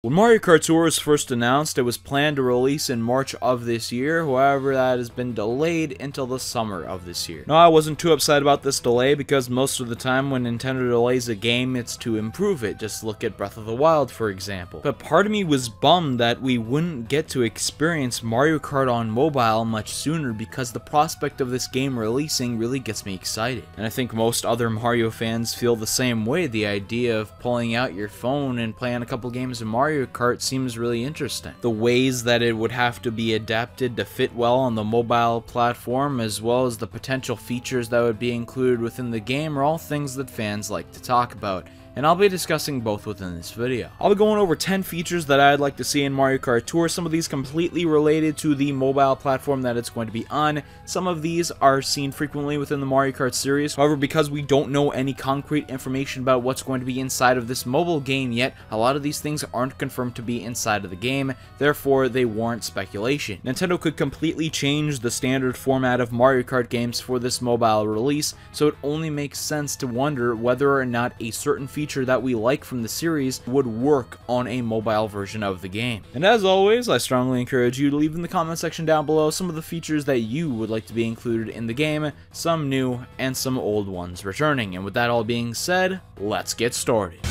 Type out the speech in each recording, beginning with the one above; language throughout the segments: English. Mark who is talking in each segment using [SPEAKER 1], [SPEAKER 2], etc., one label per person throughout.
[SPEAKER 1] When Mario Kart Tour was first announced, it was planned to release in March of this year, however that has been delayed until the summer of this year. Now I wasn't too upset about this delay because most of the time when Nintendo delays a game, it's to improve it. Just look at Breath of the Wild for example. But part of me was bummed that we wouldn't get to experience Mario Kart on mobile much sooner because the prospect of this game releasing really gets me excited. And I think most other Mario fans feel the same way. The idea of pulling out your phone and playing a couple games of Mario Kart seems really interesting. The ways that it would have to be adapted to fit well on the mobile platform, as well as the potential features that would be included within the game, are all things that fans like to talk about, and I'll be discussing both within this video. I'll be going over 10 features that I'd like to see in Mario Kart Tour, some of these completely related to the mobile platform that it's going to be on. Some of these are seen frequently within the Mario Kart series. However, because we don't know any concrete information about what's going to be inside of this mobile game yet, a lot of these things aren't confirmed to be inside of the game, therefore they warrant speculation. Nintendo could completely change the standard format of Mario Kart games for this mobile release, so it only makes sense to wonder whether or not a certain feature that we like from the series would work on a mobile version of the game. And as always, I strongly encourage you to leave in the comment section down below some of the features that you would like to be included in the game, some new and some old ones returning. And with that all being said, let's get started.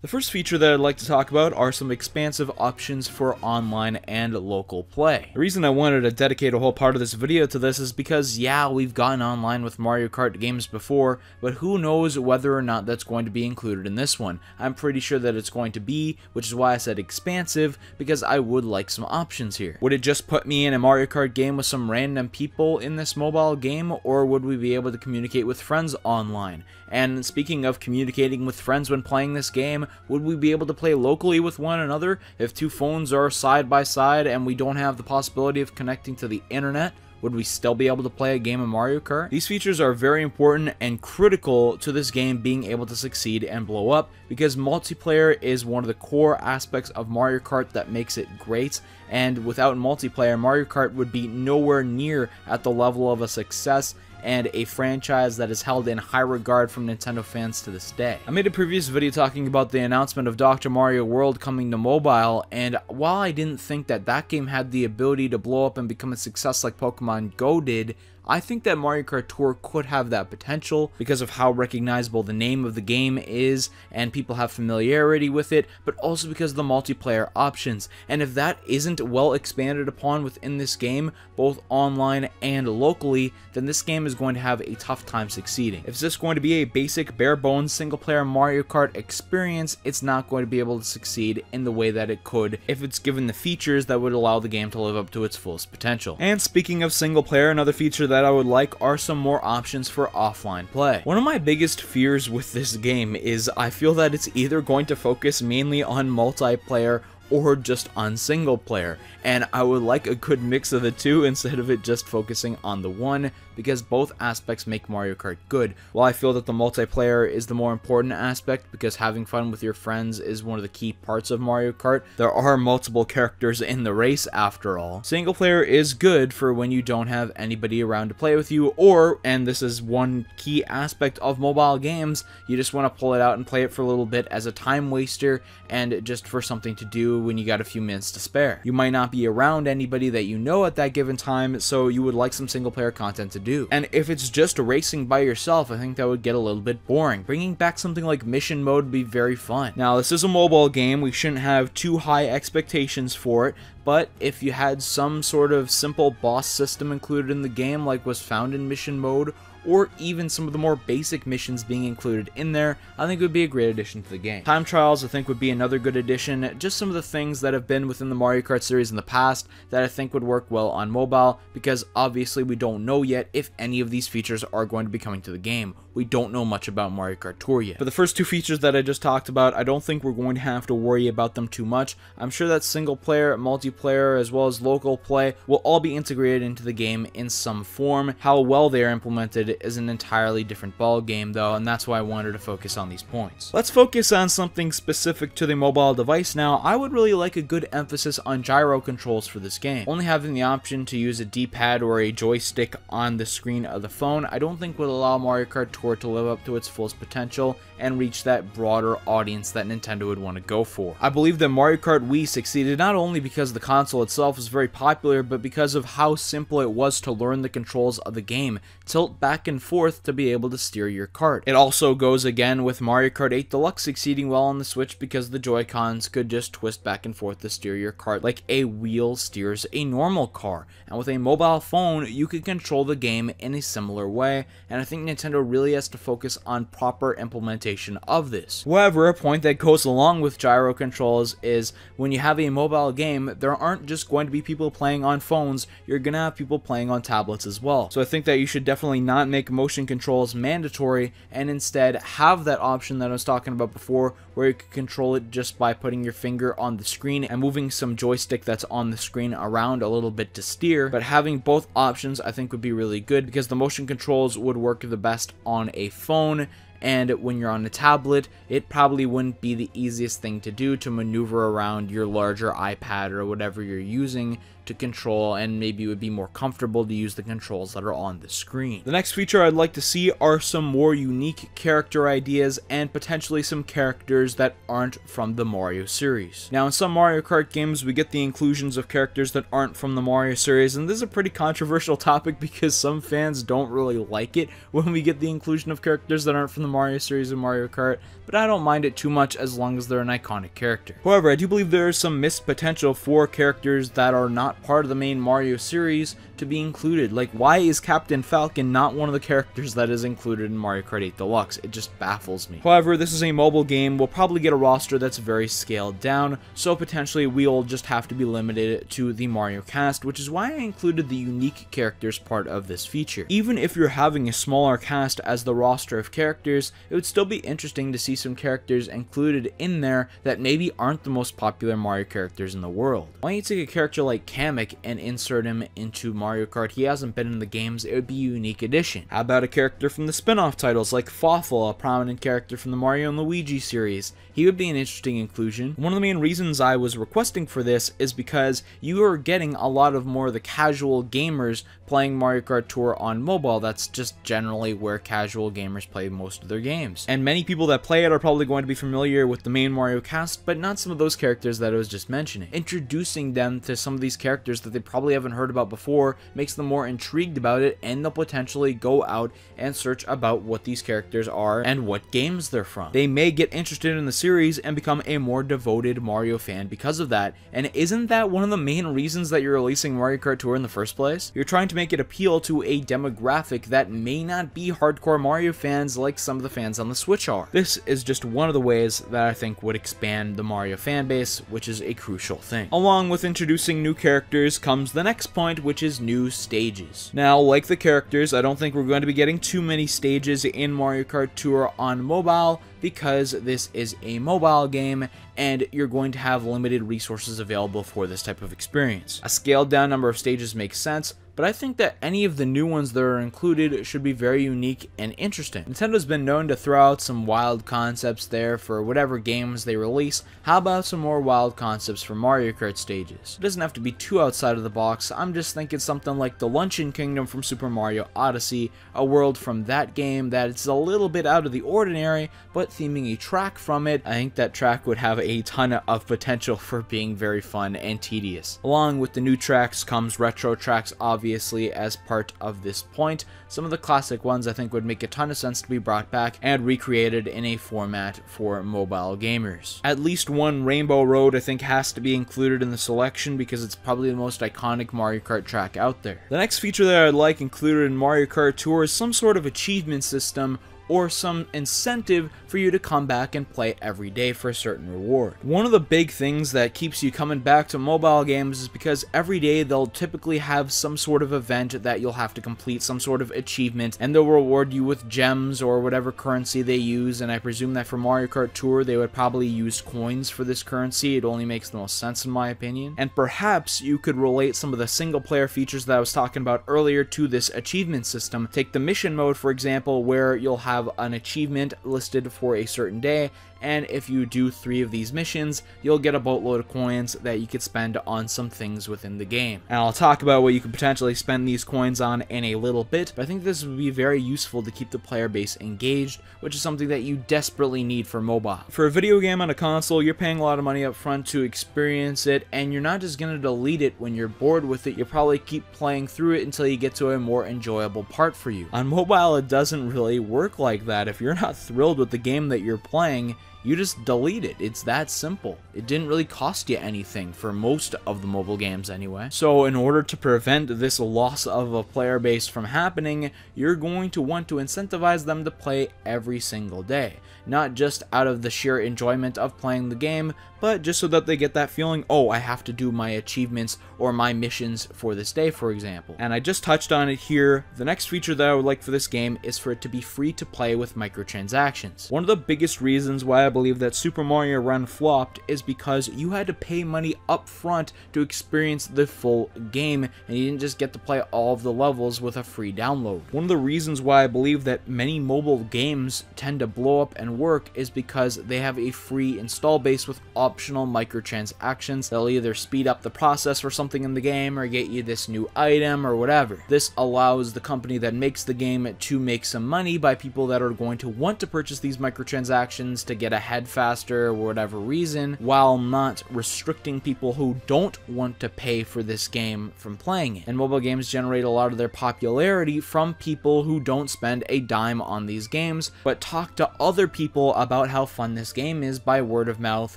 [SPEAKER 1] The first feature that I'd like to talk about are some expansive options for online and local play. The reason I wanted to dedicate a whole part of this video to this is because, yeah, we've gotten online with Mario Kart games before, but who knows whether or not that's going to be included in this one. I'm pretty sure that it's going to be, which is why I said expansive, because I would like some options here. Would it just put me in a Mario Kart game with some random people in this mobile game, or would we be able to communicate with friends online? And speaking of communicating with friends when playing this game, would we be able to play locally with one another if two phones are side by side and we don't have the possibility of connecting to the internet? Would we still be able to play a game of Mario Kart? These features are very important and critical to this game being able to succeed and blow up, because multiplayer is one of the core aspects of Mario Kart that makes it great, and without multiplayer, Mario Kart would be nowhere near at the level of a success and a franchise that is held in high regard from Nintendo fans to this day. I made a previous video talking about the announcement of Dr. Mario World coming to mobile, and while I didn't think that that game had the ability to blow up and become a success like Pokemon Go did, I think that Mario Kart Tour could have that potential because of how recognizable the name of the game is and people have familiarity with it, but also because of the multiplayer options. And if that isn't well expanded upon within this game, both online and locally, then this game is going to have a tough time succeeding. If it's just going to be a basic bare bones single player Mario Kart experience, it's not going to be able to succeed in the way that it could if it's given the features that would allow the game to live up to its fullest potential. And speaking of single player, another feature that I would like are some more options for offline play. One of my biggest fears with this game is I feel that it's either going to focus mainly on multiplayer or just on single player, and I would like a good mix of the two instead of it just focusing on the one, because both aspects make Mario Kart good. While I feel that the multiplayer is the more important aspect because having fun with your friends is one of the key parts of Mario Kart, there are multiple characters in the race after all. Single player is good for when you don't have anybody around to play with you, or, and this is one key aspect of mobile games, you just want to pull it out and play it for a little bit as a time waster and just for something to do when you got a few minutes to spare. You might not be around anybody that you know at that given time, so you would like some single player content to do. And if it's just racing by yourself, I think that would get a little bit boring. Bringing back something like mission mode would be very fun. Now, this is a mobile game, we shouldn't have too high expectations for it, but if you had some sort of simple boss system included in the game like was found in mission mode, or even some of the more basic missions being included in there, I think it would be a great addition to the game. Time trials I think would be another good addition, just some of the things that have been within the Mario Kart series in the past that I think would work well on mobile, because obviously we don't know yet if any of these features are going to be coming to the game. We don't know much about Mario Kart Tour yet. For the first two features that I just talked about, I don't think we're going to have to worry about them too much. I'm sure that single player, multiplayer, as well as local play will all be integrated into the game in some form. How well they are implemented tablet is an entirely different ball game though, and that's why I wanted to focus on these points. Let's focus on something specific to the mobile device now. I would really like a good emphasis on gyro controls for this game. Only having the option to use a D-pad or a joystick on the screen of the phone I don't think would allow Mario Kart Tour to live up to its fullest potential and reach that broader audience that Nintendo would want to go for. I believe that Mario Kart Wii succeeded not only because the console itself was very popular, but because of how simple it was to learn the controls of the game, tilt back and forth to be able to steer your kart. It also goes again with Mario Kart 8 Deluxe succeeding well on the Switch because the Joy-Cons could just twist back and forth to steer your kart like a wheel steers a normal car. And with a mobile phone, you could control the game in a similar way, and I think Nintendo really has to focus on proper implementation of this. However, a point that goes along with gyro controls is when you have a mobile game, there aren't just going to be people playing on phones, you're gonna have people playing on tablets as well. So I think that you should definitely not make motion controls mandatory and instead have that option that I was talking about before where you can control it just by putting your finger on the screen and moving some joystick that's on the screen around a little bit to steer. But having both options I think would be really good because the motion controls would work the best on a phone, and when you're on a tablet, it probably wouldn't be the easiest thing to do to maneuver around your larger iPad or whatever you're using to control, and maybe it would be more comfortable to use the controls that are on the screen. The next feature I'd like to see are some more unique character ideas and potentially some characters that aren't from the Mario series. Now, in some Mario Kart games, we get the inclusions of characters that aren't from the Mario series, and this is a pretty controversial topic because some fans don't really like it when we get the inclusion of characters that aren't from the Mario series in Mario Kart, but I don't mind it too much as long as they're an iconic character. However, I do believe there is some missed potential for characters that are not part of the main Mario series to be included. Like, why is Captain Falcon not one of the characters that is included in Mario Kart 8 Deluxe? It just baffles me. However, this is a mobile game. We'll probably get a roster that's very scaled down, so potentially we'll just have to be limited to the Mario cast, which is why I included the unique characters part of this feature. Even if you're having a smaller cast as the roster of characters, it would still be interesting to see some characters included in there that maybe aren't the most popular Mario characters in the world. Why don't you take a character like Kamek and insert him into Mario Kart? He hasn't been in the games, it would be a unique addition. How about a character from the spin-off titles like Fawful, a prominent character from the Mario and Luigi series? He would be an interesting inclusion. One of the main reasons I was requesting for this is because you are getting a lot of more of the casual gamers playing Mario Kart Tour on mobile. That's just generally where casual gamers play most of their games. And many people that play it are probably going to be familiar with the main Mario cast, but not some of those characters that I was just mentioning. Introducing them to some of these characters that they probably haven't heard about before makes them more intrigued about it, and they'll potentially go out and search about what these characters are and what games they're from. They may get interested in the series and become a more devoted Mario fan because of that. And isn't that one of the main reasons that you're releasing Mario Kart Tour in the first place? You're trying to make it appeal to a demographic that may not be hardcore Mario fans like some of the fans on the Switch are. This is just one of the ways that I think would expand the Mario fan base, which is a crucial thing. Along with introducing new characters comes the next point, which is new stages. Now, like the characters, I don't think we're going to be getting too many stages in Mario Kart Tour on mobile, because this is a mobile game and you're going to have limited resources available for this type of experience. A scaled down number of stages makes sense, but I think that any of the new ones that are included should be very unique and interesting. Nintendo's been known to throw out some wild concepts there for whatever games they release. How about some more wild concepts for Mario Kart stages? It doesn't have to be too outside of the box. I'm just thinking something like the Luncheon Kingdom from Super Mario Odyssey, a world from that game that is a little bit out of the ordinary, but theming a track from it. I think that track would have a ton of potential for being very fun and tedious. Along with the new tracks comes retro tracks, obviously, as part of this point. Some of the classic ones I think would make a ton of sense to be brought back and recreated in a format for mobile gamers. At least one Rainbow Road I think has to be included in the selection because it's probably the most iconic Mario Kart track out there. The next feature that I'd like included in Mario Kart Tour is some sort of achievement system or some incentive for you to come back and play every day for a certain reward. One of the big things that keeps you coming back to mobile games is because every day they'll typically have some sort of event that you'll have to complete, some sort of achievement, and they'll reward you with gems or whatever currency they use. And I presume that for Mario Kart Tour they would probably use coins for this currency. It only makes the most sense in my opinion. And perhaps you could relate some of the single player features that I was talking about earlier to this achievement system. Take the mission mode, for example, where you'll have an achievement listed for a certain day, and if you do 3 of these missions, you'll get a boatload of coins that you could spend on some things within the game. And I'll talk about what you could potentially spend these coins on in a little bit, but I think this would be very useful to keep the player base engaged, which is something that you desperately need for mobile. For a video game on a console, you're paying a lot of money up front to experience it, and you're not just going to delete it when you're bored with it. You'll probably keep playing through it until you get to a more enjoyable part for you. On mobile, it doesn't really work like that. If you're not thrilled with the game that you're playing, you just delete it. It's that simple. It didn't really cost you anything for most of the mobile games anyway. So in order to prevent this loss of a player base from happening, you're going to want to incentivize them to play every single day. Not just out of the sheer enjoyment of playing the game, but just so that they get that feeling, oh, I have to do my achievements or my missions for this day, for example. And I just touched on it here. The next feature that I would like for this game is for it to be free to play with microtransactions. One of the biggest reasons why I believe that Super Mario Run flopped is because you had to pay money up front to experience the full game, and you didn't just get to play all of the levels with a free download. One of the reasons why I believe that many mobile games tend to blow up and work is because they have a free install base with optional microtransactions that'll either speed up the process for something in the game or get you this new item or whatever. This allows the company that makes the game to make some money by people that are going to want to purchase these microtransactions to get ahead faster or whatever reason, while not restricting people who don't want to pay for this game from playing it. And mobile games generate a lot of their popularity from people who don't spend a dime on these games, but talk to other people about how fun this game is by word of mouth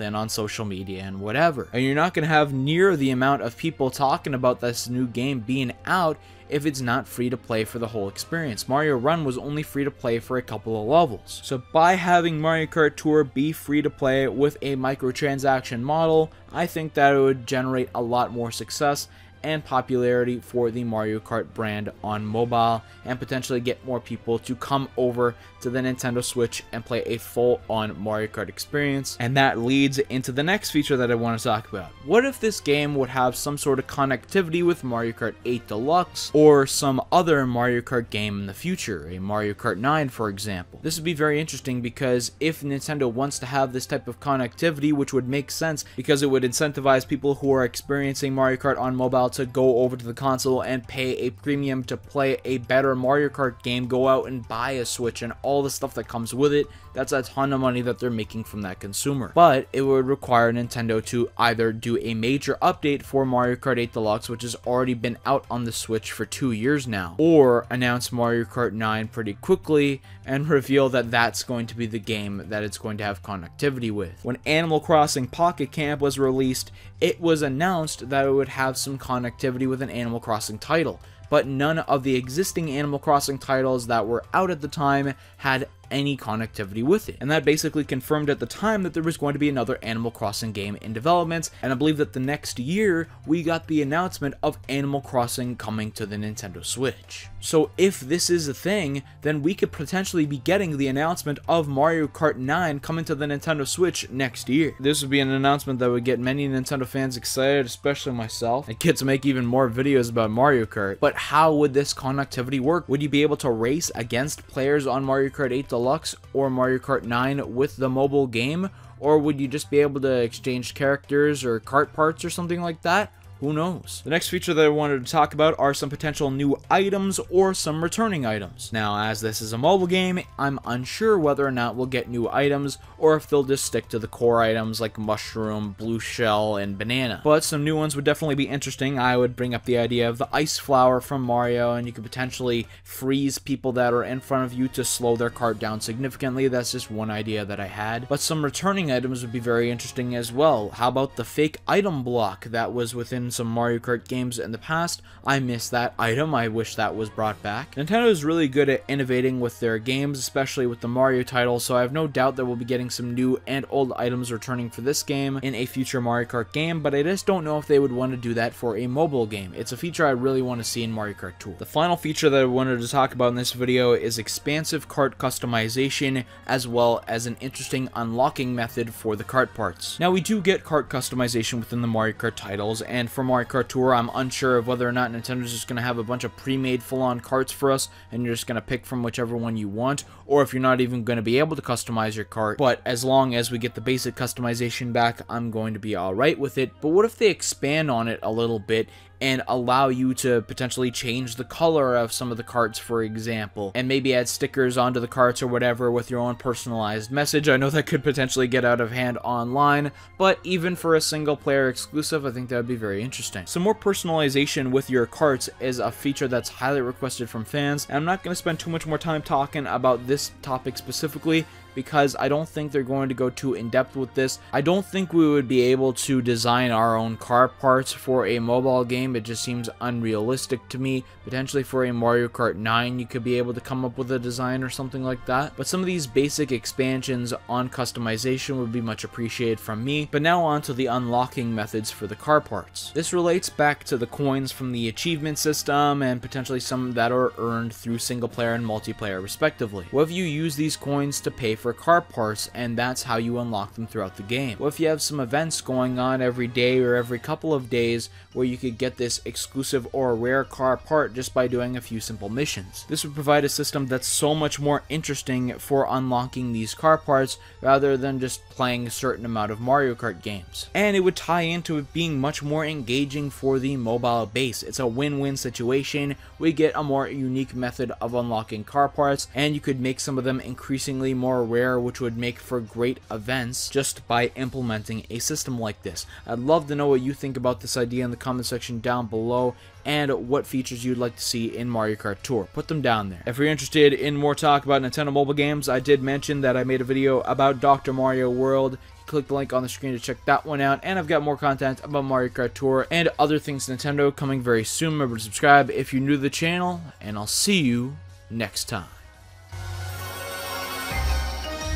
[SPEAKER 1] and on social media and whatever. And you're not going to have near the amount of people talking about this new game being out if it's not free to play for the whole experience. Mario Run was only free to play for a couple of levels. So by having Mario Kart Tour be free to play with a microtransaction model, I think that it would generate a lot more success and popularity for the Mario Kart brand on mobile, and potentially get more people to come over to the Nintendo Switch and play a full-on Mario Kart experience. And that leads into the next feature that I want to talk about. What if this game would have some sort of connectivity with Mario Kart 8 Deluxe or some other Mario Kart game in the future, a Mario Kart 9 for example? This would be very interesting because if Nintendo wants to have this type of connectivity, which would make sense because it would incentivize people who are experiencing Mario Kart on mobile to go over to the console and pay a premium to play a better Mario Kart game, go out and buy a Switch and all the stuff that comes with it. That's a ton of money that they're making from that consumer. But it would require Nintendo to either do a major update for Mario Kart 8 Deluxe, which has already been out on the Switch for 2 years now, or announce Mario Kart 9 pretty quickly and reveal that that's going to be the game that it's going to have connectivity with. When Animal Crossing Pocket Camp was released, it was announced that it would have some connectivity with an Animal Crossing title, but none of the existing Animal Crossing titles that were out at the time had any connectivity with it. And that basically confirmed at the time that there was going to be another Animal Crossing game in development, and I believe that the next year we got the announcement of Animal Crossing coming to the Nintendo Switch. So if this is a thing, then we could potentially be getting the announcement of Mario Kart 9 coming to the Nintendo Switch next year. This would be an announcement that would get many Nintendo fans excited, especially myself, and get to make even more videos about Mario Kart. But how would this connectivity work? Would you be able to race against players on Mario Kart 8 Deluxe or Mario Kart 9 with the mobile game? Or would you just be able to exchange characters or kart parts or something like that? Who knows? The next feature that I wanted to talk about are some potential new items or some returning items. Now, as this is a mobile game, I'm unsure whether or not we'll get new items or if they'll just stick to the core items like mushroom, blue shell, and banana. But some new ones would definitely be interesting. I would bring up the idea of the ice flower from Mario, and you could potentially freeze people that are in front of you to slow their cart down significantly. That's just one idea that I had. But some returning items would be very interesting as well. How about the fake item block that was within in some Mario Kart games in the past. I miss that item. I wish that was brought back. Nintendo is really good at innovating with their games, especially with the Mario title, so I have no doubt that we'll be getting some new and old items returning for this game in a future Mario Kart game, but I just don't know if they would want to do that for a mobile game. It's a feature I really want to see in Mario Kart Tour. The final feature that I wanted to talk about in this video is expansive kart customization, as well as an interesting unlocking method for the kart parts. Now, we do get kart customization within the Mario Kart titles, and for Mario Kart Tour, I'm unsure of whether or not Nintendo's just going to have a bunch of pre-made full-on karts for us, and you're just going to pick from whichever one you want, or if you're not even going to be able to customize your kart. But as long as we get the basic customization back, I'm going to be alright with it. But what if they expand on it a little bit and allow you to potentially change the color of some of the carts, for example, and maybe add stickers onto the carts or whatever with your own personalized message? I know that could potentially get out of hand online, but even for a single player exclusive, I think that would be very interesting. Some more personalization with your carts is a feature that's highly requested from fans, and I'm not going to spend too much more time talking about this topic specifically, because I don't think they're going to go too in-depth with this. I don't think we would be able to design our own car parts for a mobile game. It just seems unrealistic to me. Potentially for a Mario Kart 9, you could be able to come up with a design or something like that. But some of these basic expansions on customization would be much appreciated from me. But now on to the unlocking methods for the car parts. This relates back to the coins from the achievement system, and potentially some that are earned through single player and multiplayer respectively. What if you use these coins to pay for car parts, and that's how you unlock them throughout the game? What if you have some events going on every day or every couple of days where you could get this exclusive or rare car part just by doing a few simple missions? This would provide a system that's so much more interesting for unlocking these car parts rather than just playing a certain amount of Mario Kart games. And it would tie into it being much more engaging for the mobile base. It's a win-win situation. We get a more unique method of unlocking car parts, and you could make some of them increasingly more rare, which would make for great events just by implementing a system like this. I'd love to know what you think about this idea in the comment section down below, and what features you'd like to see in Mario Kart Tour. Put them down there. If you're interested in more talk about Nintendo mobile games, I did mention that I made a video about Dr. Mario World. Click the link on the screen to check that one out, and I've got more content about Mario Kart Tour and other things Nintendo coming very soon. Remember to subscribe if you're new to the channel, and I'll see you next time.